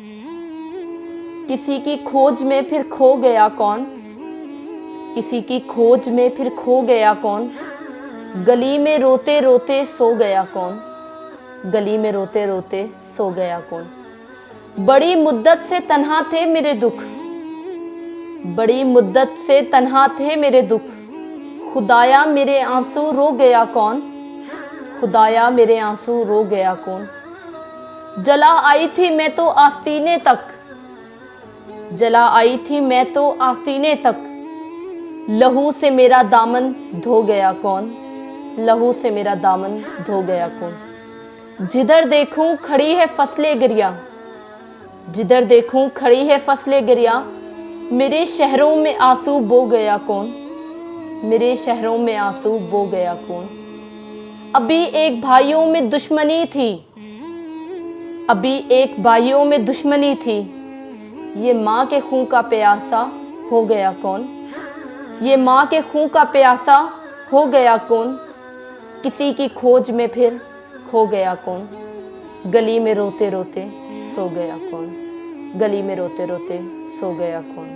किसी की खोज में फिर खो गया कौन, किसी की खोज में फिर खो गया कौन, गली में रोते रोते सो गया कौन, गली में रोते रोते सो गया कौन। बड़ी मुद्दत से तन्हा थे मेरे दुख, बड़ी मुद्दत से तन्हा थे मेरे दुख, खुदाया मेरे आंसू रो गया कौन, खुदाया मेरे आंसू रो गया कौन। जला आई थी मैं तो आस्तीने तक, जला आई थी मैं तो आस्तीने तक, लहू से मेरा दामन धो गया कौन, लहू से मेरा दामन धो गया कौन। जिधर देखूं खड़ी है फसले गिरिया, जिधर देखूं खड़ी है फसले गिरिया, मेरे शहरों में आंसू बो गया कौन, मेरे शहरों में आंसू बो गया कौन। अभी एक भाइयों में दुश्मनी थी, अभी एक भाइयों में दुश्मनी थी, ये माँ के खून का प्यासा हो गया कौन, ये माँ के खून का प्यासा हो गया कौन। किसी की खोज में फिर खो गया कौन, गली में रोते रोते सो गया कौन, गली में रोते रोते सो गया कौन।